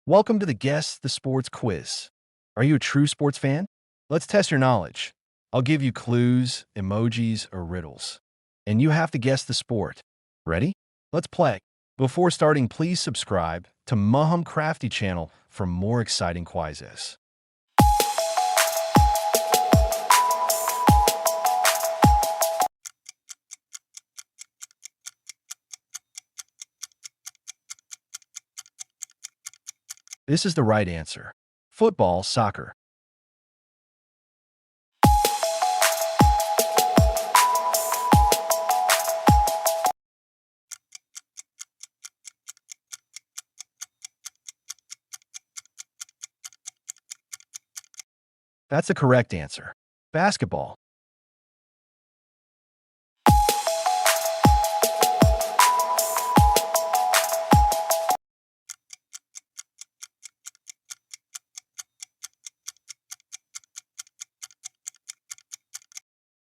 Welcome to the Guess the Sports quiz. Are you a true sports fan? Let's test your knowledge. I'll give you clues, emojis, or riddles, and you have to guess the sport. Ready? Let's play. Before starting, please subscribe to Maham Crafty channel for more exciting quizzes. This is the right answer. Football, soccer. That's the correct answer. Basketball.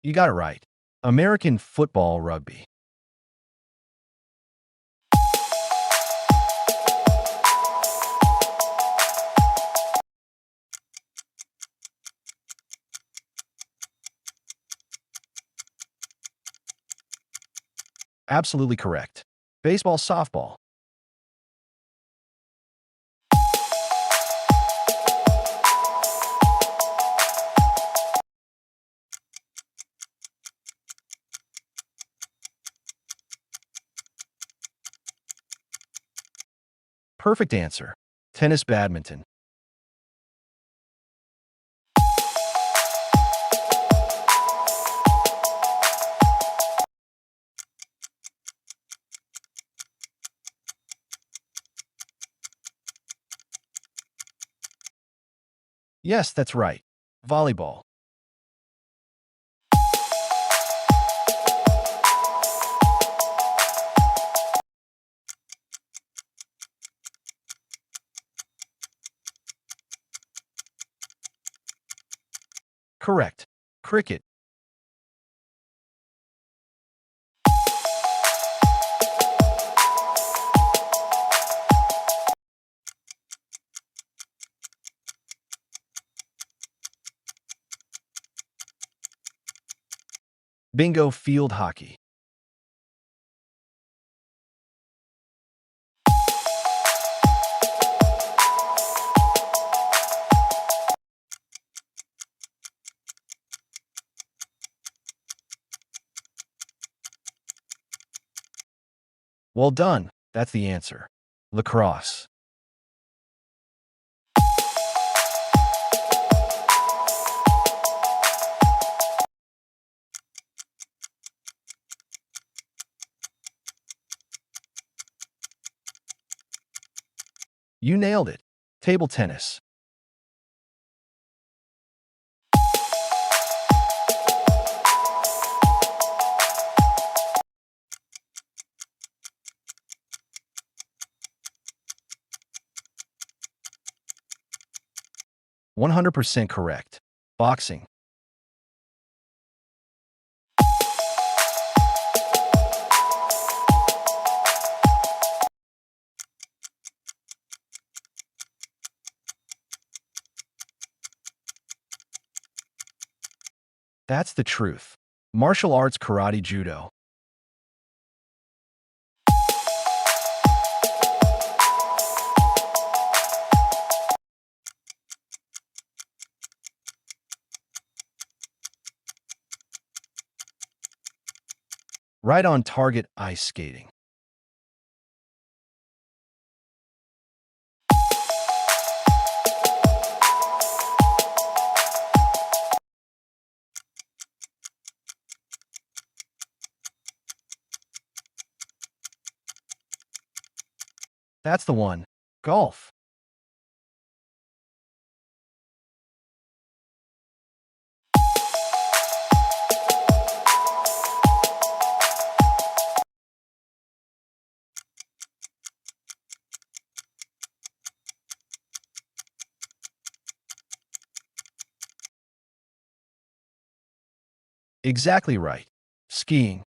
You got it right. American football, rugby. Absolutely correct. Baseball, softball. Perfect answer. Tennis, badminton. Yes, that's right. Volleyball. Correct. Cricket. Bingo, field hockey. Well done. That's the answer. Lacrosse. You nailed it. Table tennis. – 100% correct. Boxing. That's the truth. Martial arts, karate, judo. Right on target, ice skating. That's the one. Golf. Exactly right. Skiing.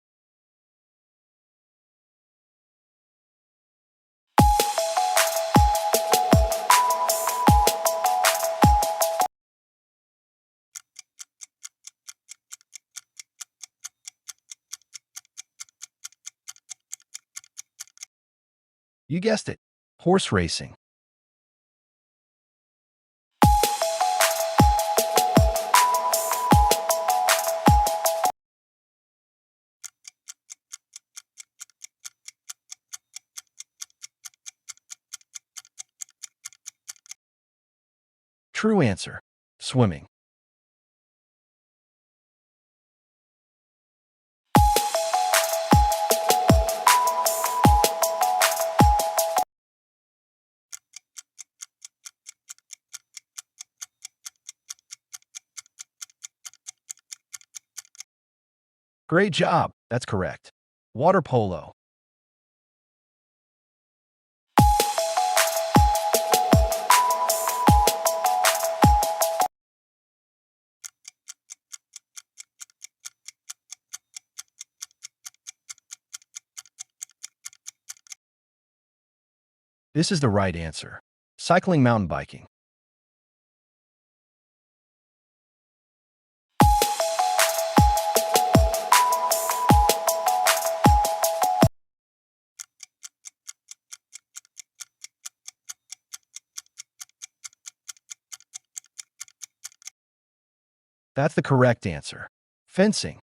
You guessed it. Horse racing. True answer. Swimming. Great job. That's correct. Water polo. This is the right answer. Cycling mountain biking. That's the correct answer. Fencing.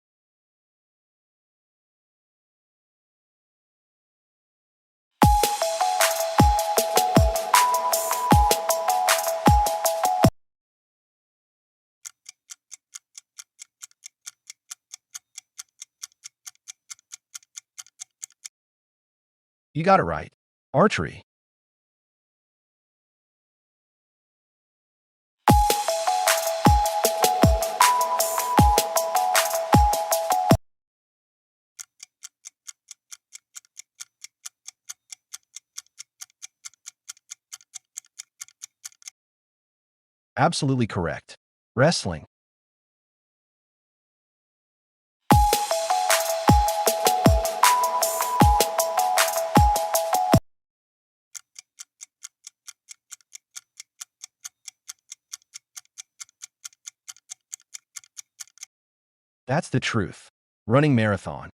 You got it right. Archery. Absolutely correct. Wrestling. That's the truth. Running marathon.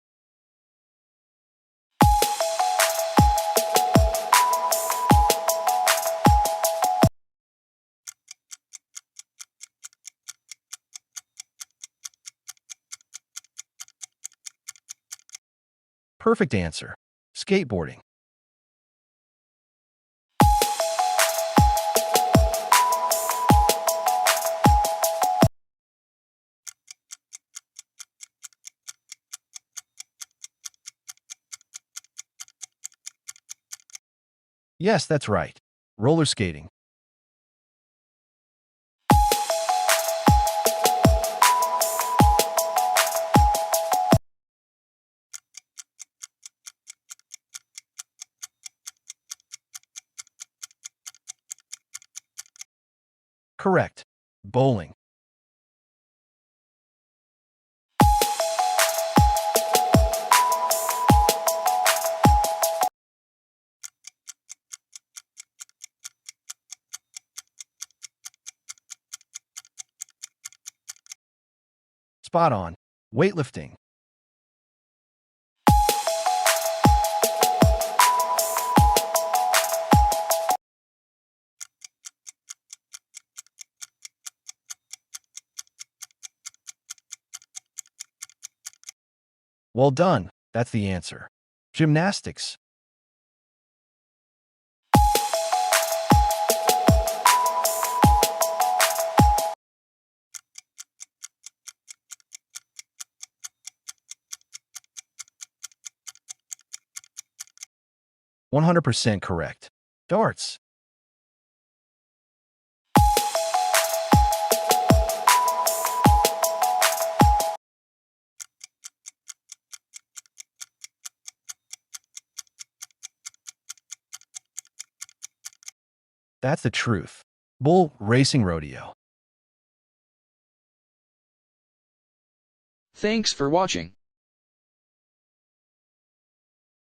Perfect answer. Skateboarding. Yes, that's right. Roller skating. Correct. Bowling. Spot on. Weightlifting. 'Well done. That's the answer. Gymnastics. 100% correct. Darts. That's the truth. Bull racing rodeo. Thanks for watching.